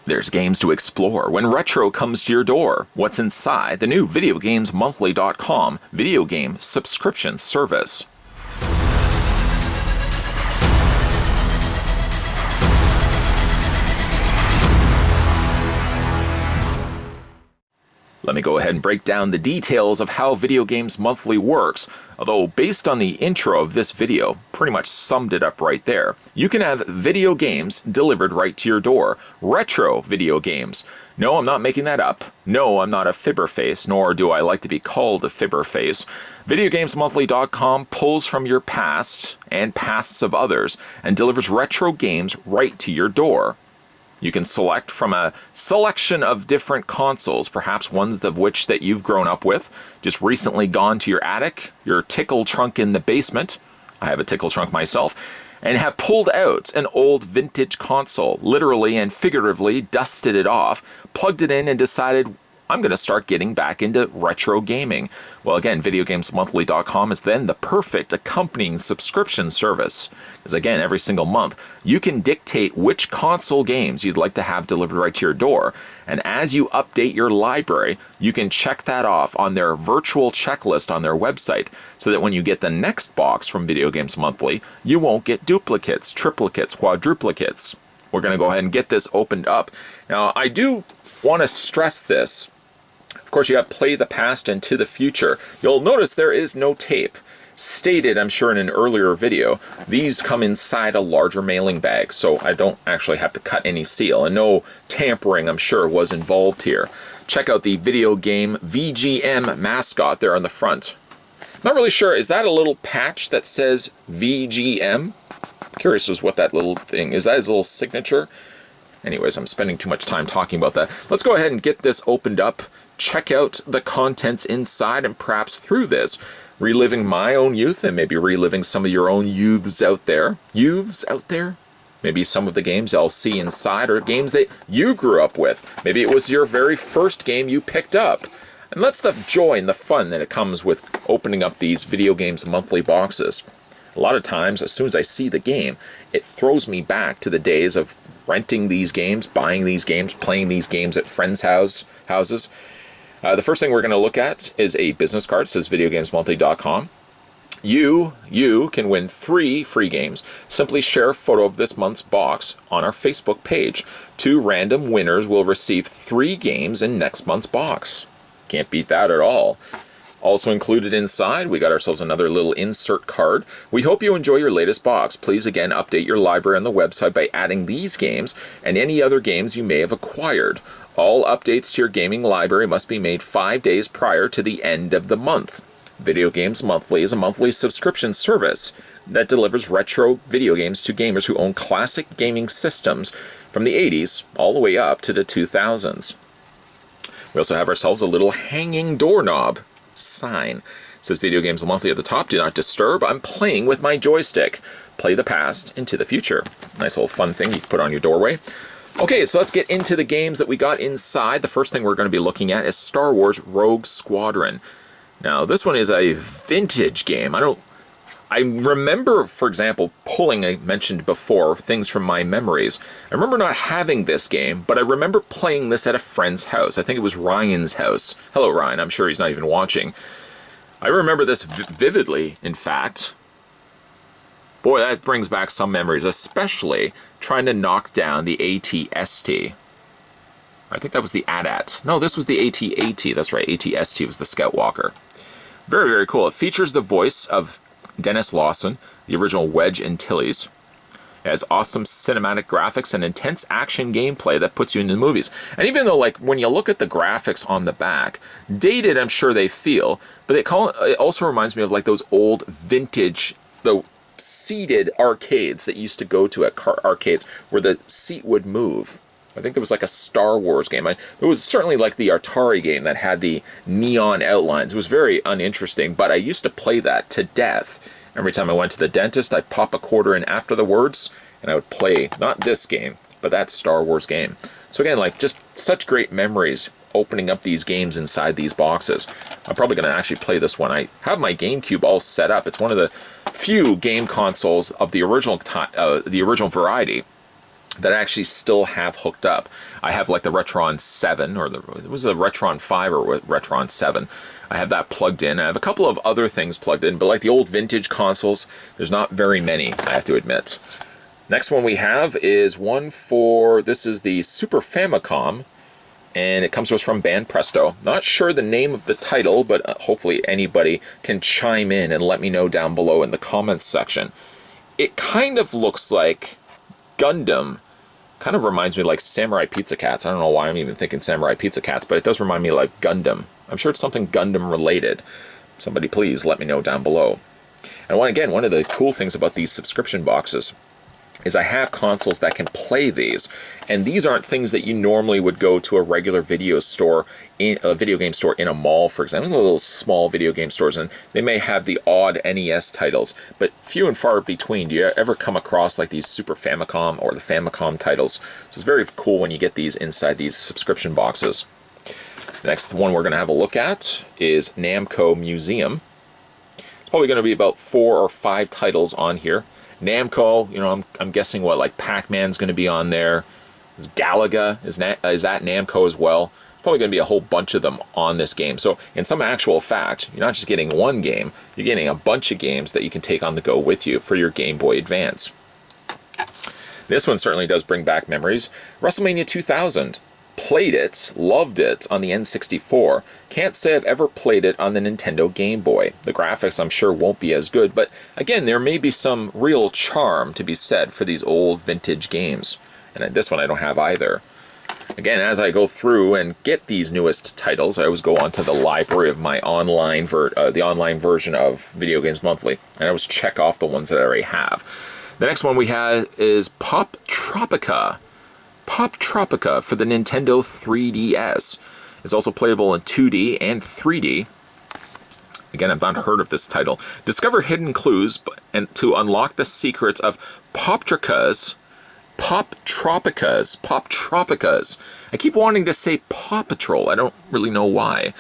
There's games to explore when retro comes to your door. What's inside the new VideoGamesMonthly.com video game subscription service? Let me go ahead and break down the details of how Video Games Monthly works, although based on the intro of this video, pretty much summed it up right there. You can have video games delivered right to your door. Retro video games. No, I'm not making that up. No, I'm not a fibberface, nor do I like to be called a fibberface. VideoGamesMonthly.com pulls from your past and pasts of others and delivers retro games right to your door. You can select from a selection of different consoles, perhaps ones of which that you've grown up with, just recently gone to your attic, your tickle trunk in the basement, I have a tickle trunk myself, and have pulled out an old vintage console, literally and figuratively dusted it off, plugged it in and decided, I'm going to start getting back into retro gaming. Well, again, VideoGamesMonthly.com is then the perfect accompanying subscription service. Because again, every single month, you can dictate which console games you'd like to have delivered right to your door. And as you update your library, you can check that off on their virtual checklist on their website, so that when you get the next box from Video Games Monthly, you won't get duplicates, triplicates, quadruplicates. We're going to go ahead and get this opened up. Now, I do want to stress this. Of course, you have Play the Past and To the Future. You'll notice there is no tape. Stated, I'm sure, in an earlier video, these come inside a larger mailing bag, so I don't actually have to cut any seal, and no tampering, I'm sure, was involved here. Check out the video game VGM mascot there on the front. Not really sure, is that a little patch that says VGM? Curious as what that little thing is. That his little signature? Anyways, I'm spending too much time talking about that. Let's go ahead and get this opened up. Check out the contents inside, and perhaps through this, reliving my own youth and maybe reliving some of your own youths out there. Youths out there? Maybe some of the games I'll see inside are games that you grew up with. Maybe it was your very first game you picked up. And that's the joy and the fun that it comes with opening up these Video Games Monthly boxes. A lot of times, as soon as I see the game, it throws me back to the days of renting these games, buying these games, playing these games at friends' houses. The first thing we're going to look at is a business card. It says VideoGamesMonthly.com. You can win 3 free games. Simply share a photo of this month's box on our Facebook page. 2 random winners will receive 3 games in next month's box. Can't beat that at all. Also included inside, we got ourselves another little insert card. We hope you enjoy your latest box. Please again update your library on the website by adding these games and any other games you may have acquired. All updates to your gaming library must be made 5 days prior to the end of the month. Video Games Monthly is a monthly subscription service that delivers retro video games to gamers who own classic gaming systems from the 80s all the way up to the 2000s. We also have ourselves a little hanging doorknob sign. It says Video Games Monthly at the top. Do not disturb. I'm playing with my joystick. Play the past into the future. Nice little fun thing you can put on your doorway. Okay, so let's get into the games that we got inside. The first thing we're going to be looking at is Star Wars Rogue Squadron. Now, this one is a vintage game. I remember, for example, pulling, I mentioned before, things from my memories. I remember not having this game, but I remember playing this at a friend's house. I think it was Ryan's house. Hello, Ryan. I'm sure he's not even watching. I remember this vividly, in fact. Boy, that brings back some memories, especially trying to knock down the AT-ST. I think that was the AT-AT. No, this was the AT-AT. That's right, AT-ST was the Scout Walker. Very, very cool. It features the voice of Dennis Lawson, the original Wedge Antilles. It has awesome cinematic graphics and intense action gameplay that puts you into the movies. And even though, like, when you look at the graphics on the back, dated I'm sure they feel, but it also reminds me of like those old vintage, the seated arcades that you used to go to at arcades where the seat would move. I think there was like a Star Wars game. It was certainly like the Atari game that had the neon outlines. It was very uninteresting, but I used to play that to death. Every time I went to the dentist, I'd pop a quarter in after the words, and I would play, not this game, but that Star Wars game. So again, like, just such great memories opening up these games inside these boxes. I'm probably going to actually play this one. I have my GameCube all set up. It's one of the few game consoles of the original variety that I actually still have hooked up. I have like the Retron 7, or it was the Retron 5 or Retron 7. I have that plugged in. I have a couple of other things plugged in, but like the old vintage consoles, there's not very many, I have to admit. Next one we have is one for, this is the Super Famicom, and it comes to us from Band Presto. Not sure the name of the title, but hopefully anybody can chime in and let me know down below in the comments section. It kind of looks like Gundam. Kind of reminds me like Samurai Pizza Cats. I don't know why I'm even thinking Samurai Pizza Cats, but it does remind me like Gundam. I'm sure it's something Gundam related. Somebody please let me know down below. And one of the cool things about these subscription boxes is I have consoles that can play these, and these aren't things that you normally would go to a regular video store, in a video game store in a mall, for example, little small video game stores, and they may have the odd NES titles, but few and far between. Do you ever come across like these Super Famicom or the Famicom titles? So it's very cool when you get these inside these subscription boxes. The next one we're going to have a look at is Namco Museum. It's probably going to be about 4 or 5 titles on here. Namco, you know, I'm guessing what, like Pac-Man's going to be on there. Galaga, is that Namco as well? Probably going to be a whole bunch of them on this game. So in some actual fact, you're not just getting one game, you're getting a bunch of games that you can take on the go with you for your Game Boy Advance. This one certainly does bring back memories. WrestleMania 2000. Played it, loved it on the N64. Can't say I've ever played it on the Nintendo Game Boy. The graphics I'm sure won't be as good, but again, there may be some real charm to be said for these old vintage games. And this one I don't have either. Again, as I go through and get these newest titles, I always go onto the library of my online the online version of Video Games Monthly, and I always check off the ones that I already have. The next one we have is Pop Tropica. Pop Tropica for the Nintendo 3DS. It's also playable in 2D and 3D. Again, I've not heard of this title. Discover hidden clues and to unlock the secrets of Pop Tropicas. I keep wanting to say Paw Patrol. I don't really know why.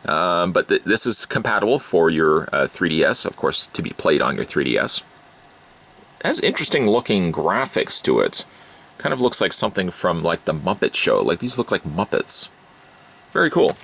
But this is compatible for your 3DS, of course, to be played on your 3DS. It has interesting looking graphics to it. Kind of looks like something from like the Muppet Show. Like these look like Muppets. Very cool.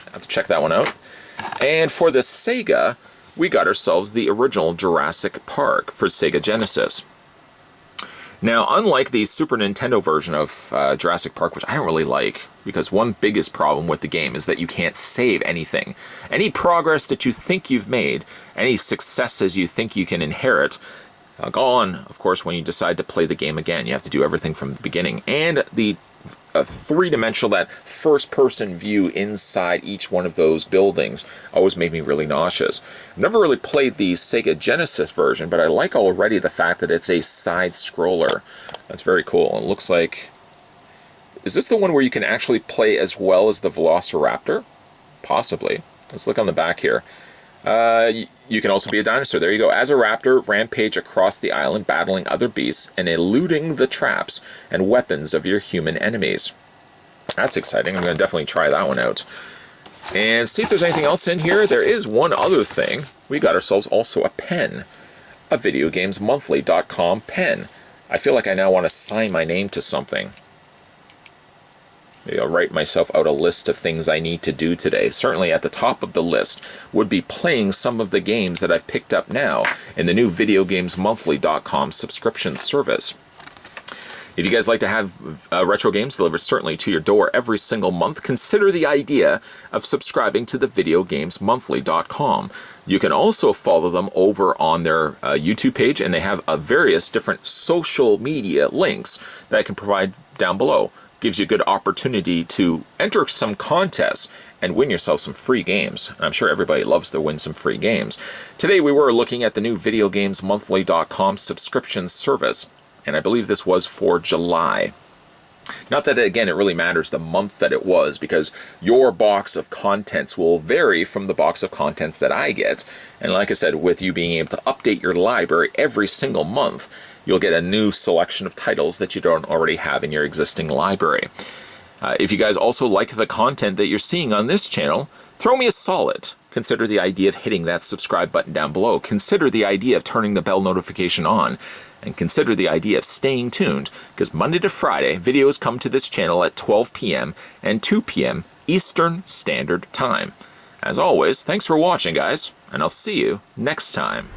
I have to check that one out. And for the Sega, we got ourselves the original Jurassic Park for Sega Genesis. Now, unlike the Super Nintendo version of Jurassic Park, which I don't really like, because one biggest problem with the game is that you can't save anything. Any progress that you think you've made, any successes you think you can inherit, gone, of course, when you decide to play the game again. You have to do everything from the beginning. And the three-dimensional, that first-person view inside each one of those buildings always made me really nauseous. I've never really played the Sega Genesis version, but I like already the fact that it's a side-scroller. That's very cool. It looks like... Is this the one where you can actually play as well as the Velociraptor? Possibly. Let's look on the back here. You can also be a dinosaur. There you go. As a raptor, rampage across the island, battling other beasts and eluding the traps and weapons of your human enemies. That's exciting. I'm going to definitely try that one out. And see if there's anything else in here. There is one other thing. We got ourselves also a pen. A VideoGamesMonthly.com pen. I feel like I now want to sign my name to something. Maybe I'll write myself out a list of things I need to do today. Certainly at the top of the list would be playing some of the games that I've picked up now in the new VideoGamesMonthly.com subscription service. If you guys like to have retro games delivered certainly to your door every single month, consider the idea of subscribing to the VideoGamesMonthly.com. You can also follow them over on their YouTube page, and they have various different social media links that I can provide down below. Gives you a good opportunity to enter some contests and win yourself some free games. I'm sure everybody loves to win some free games. Today we were looking at the new VideoGamesMonthly.com subscription service, and I believe this was for July. Not that, again, it really matters the month that it was, because your box of contents will vary from the box of contents that I get. And like I said, with you being able to update your library every single month, you'll get a new selection of titles that you don't already have in your existing library. If you guys also like the content that you're seeing on this channel, throw me a solid. consider the idea of hitting that subscribe button down below. Consider the idea of turning the bell notification on. And consider the idea of staying tuned, because Monday to Friday, videos come to this channel at 12 p.m. and 2 p.m. Eastern Standard Time. As always, thanks for watching, guys, and I'll see you next time.